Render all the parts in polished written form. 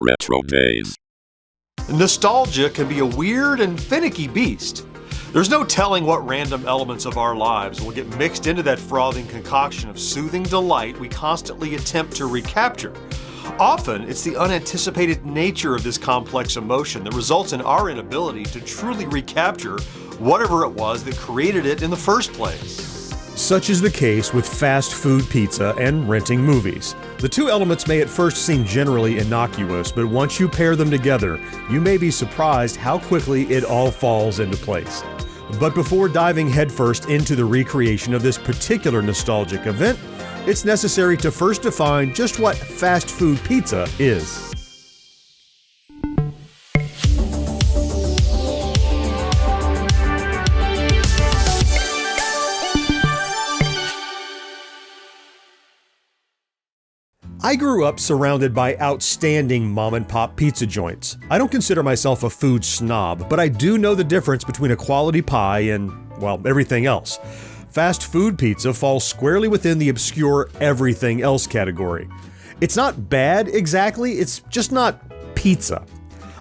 RetroDaze. Nostalgia can be a weird and finicky beast. There's no telling what random elements of our lives will get mixed into that frothing concoction of soothing delight we constantly attempt to recapture. Often, it's the unanticipated nature of this complex emotion that results in our inability to truly recapture whatever it was that created it in the first place. Such is the case with fast food pizza and renting movies. The two elements may at first seem generally innocuous, but once you pair them together, you may be surprised how quickly it all falls into place. But before diving headfirst into the recreation of this particular nostalgic event, it's necessary to first define just what fast food pizza is. I grew up surrounded by outstanding mom-and-pop pizza joints. I don't consider myself a food snob, but I do know the difference between a quality pie and, well, everything else. Fast food pizza falls squarely within the obscure everything else category. It's not bad exactly, it's just not pizza.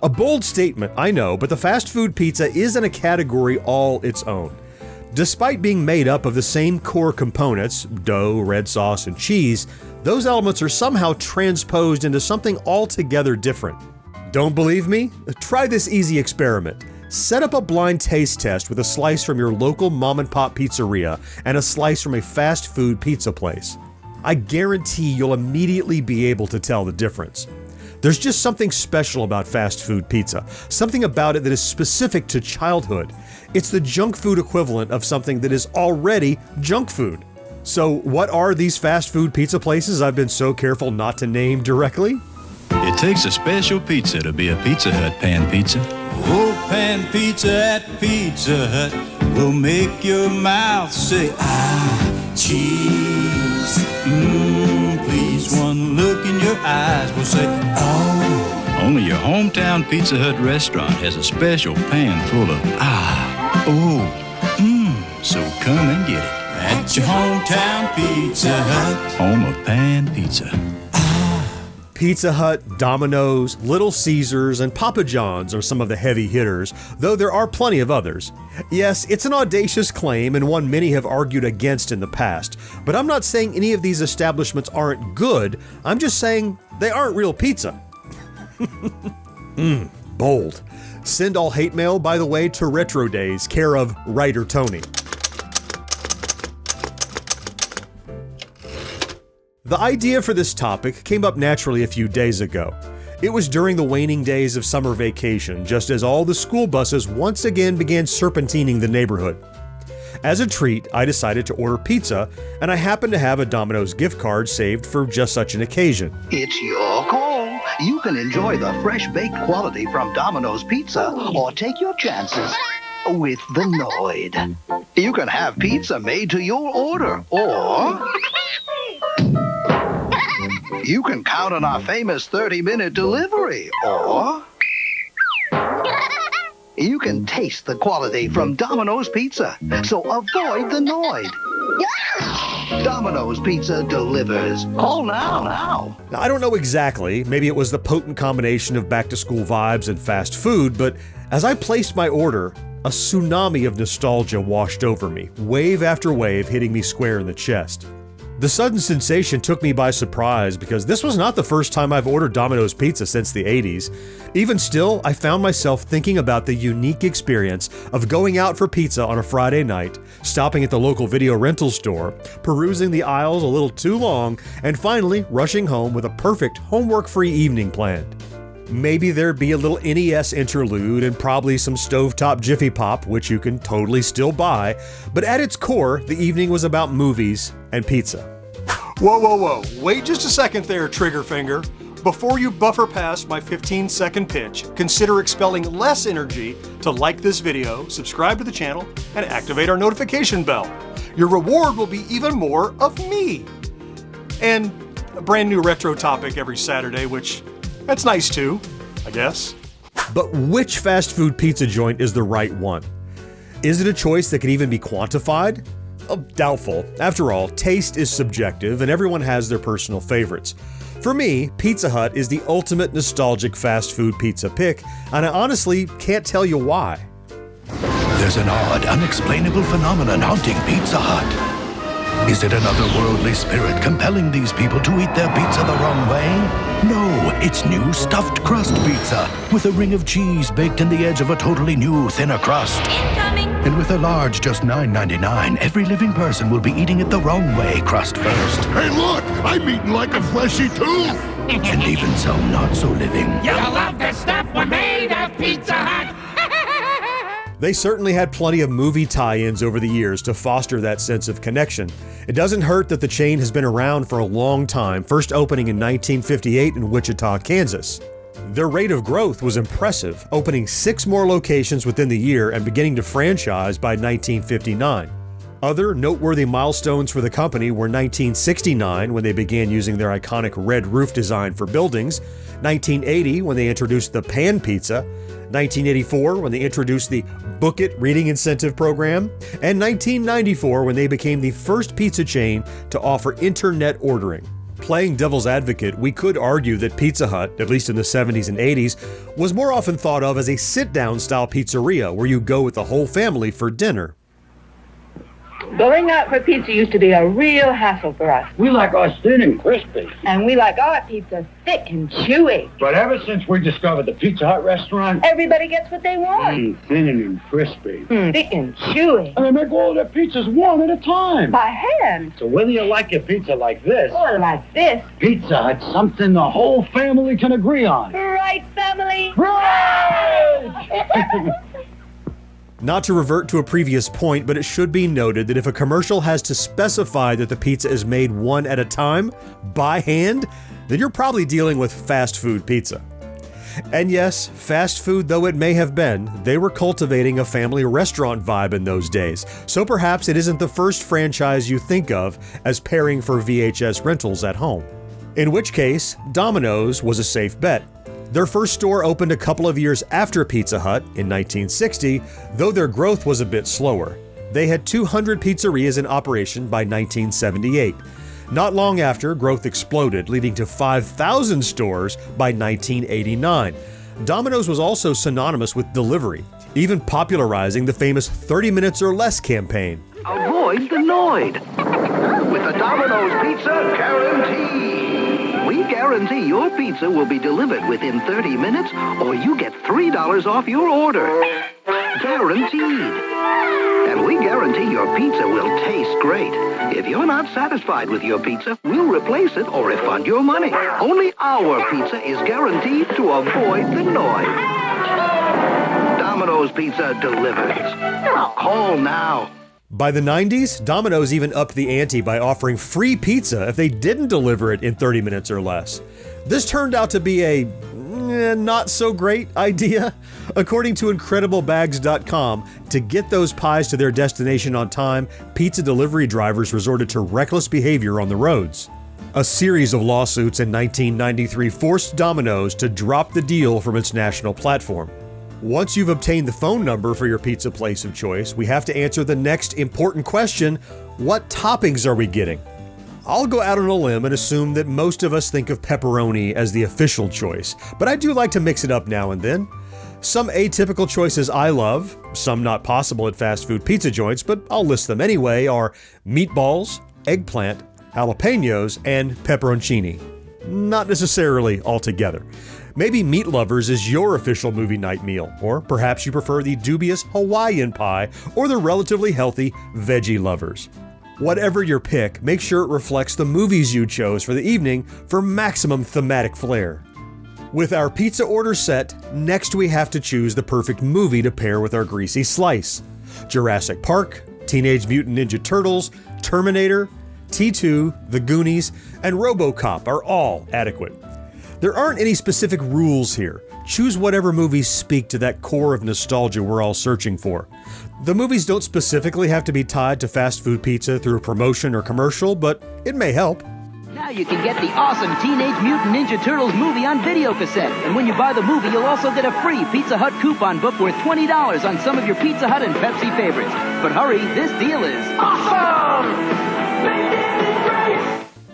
A bold statement, I know, but the fast food pizza is in a category all its own. Despite being made up of the same core components, dough, red sauce, and cheese, those elements are somehow transposed into something altogether different. Don't believe me? Try this easy experiment. Set up a blind taste test with a slice from your local mom-and-pop pizzeria and a slice from a fast food pizza place. I guarantee you'll immediately be able to tell the difference. There's just something special about fast food pizza, something about it that is specific to childhood. It's the junk food equivalent of something that is already junk food. So what are these fast food pizza places I've been so careful not to name directly? It takes a special pizza to be a Pizza Hut pan pizza. Oh, pan pizza at Pizza Hut will make your mouth say, ah, cheese. Please, one look in your eyes will say, oh. Only your hometown Pizza Hut restaurant has a special pan full of, so come and get it. At your hometown Pizza Hut, home of pan pizza. Pizza Hut, Domino's, Little Caesars, and Papa John's are some of the heavy hitters, though there are plenty of others. Yes, it's an audacious claim and one many have argued against in the past, but I'm not saying any of these establishments aren't good, I'm just saying they aren't real pizza. Bold. Send all hate mail, by the way, to RetroDaze, care of Writer Tony. The idea for this topic came up naturally a few days ago. It was during the waning days of summer vacation, just as all the school buses once again began serpentining the neighborhood. As a treat, I decided to order pizza, and I happened to have a Domino's gift card saved for just such an occasion. It's your call. You can enjoy the fresh-baked quality from Domino's Pizza, or take your chances with the Noid. You can have pizza made to your order, or you can count on our famous 30-minute delivery, or you can taste the quality from Domino's Pizza, so avoid the Noid. Domino's Pizza delivers. Call now. Now, I don't know exactly, maybe it was the potent combination of back-to-school vibes and fast food, but as I placed my order, a tsunami of nostalgia washed over me, wave after wave hitting me square in the chest. The sudden sensation took me by surprise because this was not the first time I've ordered Domino's Pizza since the 80s. Even still, I found myself thinking about the unique experience of going out for pizza on a Friday night, stopping at the local video rental store, perusing the aisles a little too long, and finally rushing home with a perfect homework-free evening planned. Maybe there'd be a little NES interlude and probably some stovetop Jiffy Pop, which you can totally still buy, but at its core, the evening was about movies and pizza. Whoa. Wait just a second there, trigger finger. Before you buffer past my 15-second pitch, consider expelling less energy to like this video, subscribe to the channel, and activate our notification bell. Your reward will be even more of me. And a brand new retro topic every Saturday, which that's nice too, I guess. But which fast food pizza joint is the right one? Is it a choice that can even be quantified? Doubtful. After all, taste is subjective and everyone has their personal favorites. For me, Pizza Hut is the ultimate nostalgic fast food pizza pick, and I honestly can't tell you why. There's an odd, unexplainable phenomenon haunting Pizza Hut. Is it an otherworldly spirit compelling these people to eat their pizza the wrong way? No, it's new stuffed crust pizza with a ring of cheese baked in the edge of a totally new, thinner crust. Incoming! And with a large just $9.99, every living person will be eating it the wrong way, crust first. Hey, look! I'm eating like a fleshy too! And even some not so living. You'll love the stuff we're made of, Pizza Hut! They certainly had plenty of movie tie-ins over the years to foster that sense of connection. It doesn't hurt that the chain has been around for a long time, first opening in 1958 in Wichita, Kansas. Their rate of growth was impressive, opening 6 more locations within the year and beginning to franchise by 1959. Other noteworthy milestones for the company were 1969, when they began using their iconic red roof design for buildings, 1980, when they introduced the Pan Pizza, 1984, when they introduced the Book It reading incentive program, and 1994, when they became the first pizza chain to offer internet ordering. Playing devil's advocate, we could argue that Pizza Hut, at least in the 70s and 80s, was more often thought of as a sit-down style pizzeria where you go with the whole family for dinner. Going out for pizza used to be a real hassle for us. We like ours thin and crispy. And we like our pizza thick and chewy. But ever since we discovered the Pizza Hut restaurant, Everybody gets what they want. thin and crispy. Thick and chewy. And they make all their pizzas one at a time. By hand. So whether you like your pizza like this, Or like this. Pizza Hut's something the whole family can agree on. Right, family? Right! Not to revert to a previous point, but it should be noted that if a commercial has to specify that the pizza is made one at a time, by hand, then you're probably dealing with fast food pizza. And yes, fast food though it may have been, they were cultivating a family restaurant vibe in those days, so perhaps it isn't the first franchise you think of as pairing for VHS rentals at home. In which case, Domino's was a safe bet. Their first store opened a couple of years after Pizza Hut in 1960, though their growth was a bit slower. They had 200 pizzerias in operation by 1978. Not long after, growth exploded, leading to 5,000 stores by 1989. Domino's was also synonymous with delivery, even popularizing the famous 30 minutes or less campaign. Avoid the Noid with the Domino's Pizza Guarantee. We guarantee your pizza will be delivered within 30 minutes or you get $3 off your order. Guaranteed. And we guarantee your pizza will taste great. If you're not satisfied with your pizza, we'll replace it or refund your money. Only our pizza is guaranteed to avoid the Noid. Domino's Pizza delivers. Call now. By the 90s, Domino's even upped the ante by offering free pizza if they didn't deliver it in 30 minutes or less. This turned out to be a not so great idea. According to IncredibleBags.com, to get those pies to their destination on time, pizza delivery drivers resorted to reckless behavior on the roads. A series of lawsuits in 1993 forced Domino's to drop the deal from its national platform. Once you've obtained the phone number for your pizza place of choice, we have to answer the next important question: what toppings are we getting? I'll go out on a limb and assume that most of us think of pepperoni as the official choice, but I do like to mix it up now and then. Some atypical choices I love, some not possible at fast food pizza joints, but I'll list them anyway, are meatballs, eggplant, jalapenos, and pepperoncini. Not necessarily all together. Maybe Meat Lovers is your official movie night meal, or perhaps you prefer the dubious Hawaiian pie or the relatively healthy Veggie Lovers. Whatever your pick, make sure it reflects the movies you chose for the evening for maximum thematic flair. With our pizza order set, next we have to choose the perfect movie to pair with our greasy slice. Jurassic Park, Teenage Mutant Ninja Turtles, Terminator, T2, The Goonies, and RoboCop are all adequate. There aren't any specific rules here. Choose whatever movies speak to that core of nostalgia we're all searching for. The movies don't specifically have to be tied to fast food pizza through a promotion or commercial, but it may help. Now you can get the awesome Teenage Mutant Ninja Turtles movie on video cassette. And when you buy the movie, you'll also get a free Pizza Hut coupon book worth $20 on some of your Pizza Hut and Pepsi favorites. But hurry, this deal is awesome!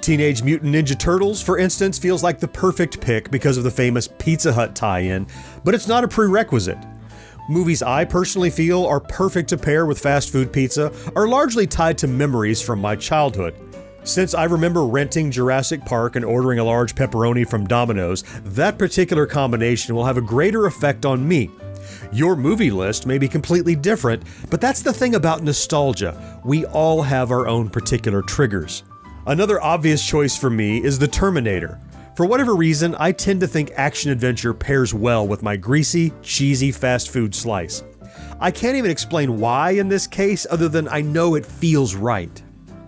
Teenage Mutant Ninja Turtles, for instance, feels like the perfect pick because of the famous Pizza Hut tie-in, but it's not a prerequisite. Movies I personally feel are perfect to pair with fast food pizza are largely tied to memories from my childhood. Since I remember renting Jurassic Park and ordering a large pepperoni from Domino's, that particular combination will have a greater effect on me. Your movie list may be completely different, but that's the thing about nostalgia. We all have our own particular triggers. Another obvious choice for me is The Terminator. For whatever reason, I tend to think action-adventure pairs well with my greasy, cheesy fast food slice. I can't even explain why in this case, other than I know it feels right.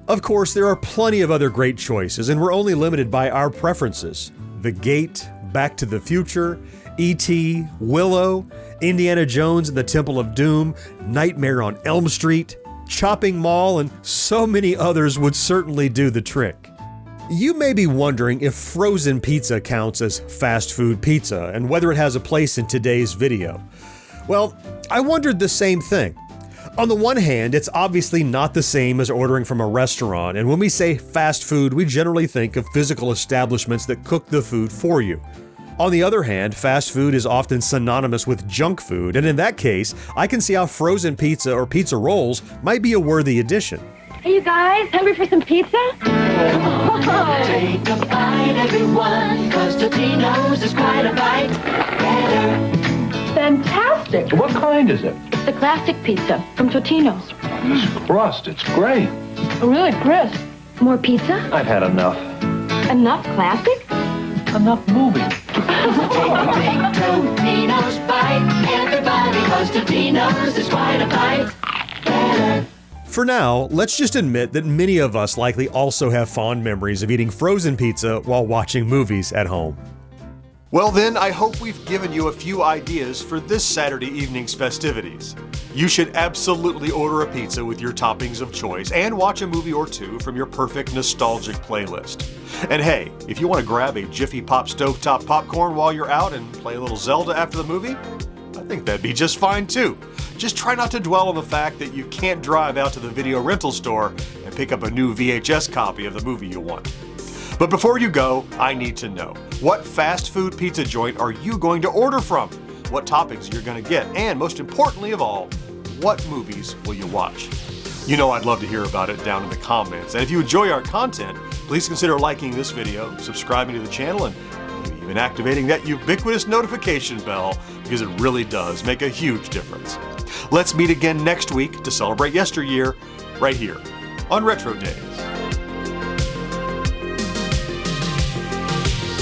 Of course, there are plenty of other great choices, and we're only limited by our preferences. The Gate, Back to the Future, E.T., Willow, Indiana Jones and the Temple of Doom, Nightmare on Elm Street, Chopping Mall, and so many others would certainly do the trick. You may be wondering if frozen pizza counts as fast food pizza and whether it has a place in today's video. Well, I wondered the same thing. On the one hand, it's obviously not the same as ordering from a restaurant, and when we say fast food, we generally think of physical establishments that cook the food for you. On the other hand, fast food is often synonymous with junk food, and in that case, I can see how frozen pizza or pizza rolls might be a worthy addition. Hey, you guys, hungry for some pizza? Take a bite, everyone, 'cause Totino's is quite a bite better. Fantastic. What kind is it? It's the classic pizza from Totino's. This crust, it's great. Really crisp. More pizza? I've had enough. Enough classic? Enough movie. Take a big Totino's bite, everybody, 'cause Totino's is quite a bite better. For now, let's just admit that many of us likely also have fond memories of eating frozen pizza while watching movies at home. Well then, I hope we've given you a few ideas for this Saturday evening's festivities. You should absolutely order a pizza with your toppings of choice and watch a movie or two from your perfect nostalgic playlist. And hey, if you want to grab a Jiffy Pop stovetop popcorn while you're out and play a little Zelda after the movie, I think that'd be just fine too. Just try not to dwell on the fact that you can't drive out to the video rental store and pick up a new VHS copy of the movie you want. But before you go, I need to know, what fast food pizza joint are you going to order from? What toppings you're going to get? And most importantly of all, what movies will you watch? You know I'd love to hear about it down in the comments. And if you enjoy our content, please consider liking this video, subscribing to the channel, and maybe even activating that ubiquitous notification bell, because it really does make a huge difference. Let's meet again next week to celebrate Yesteryear, right here on RetroDaze.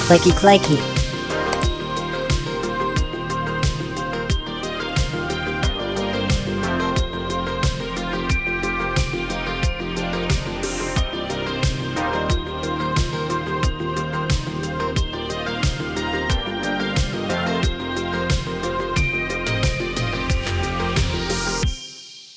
Clicky clacky.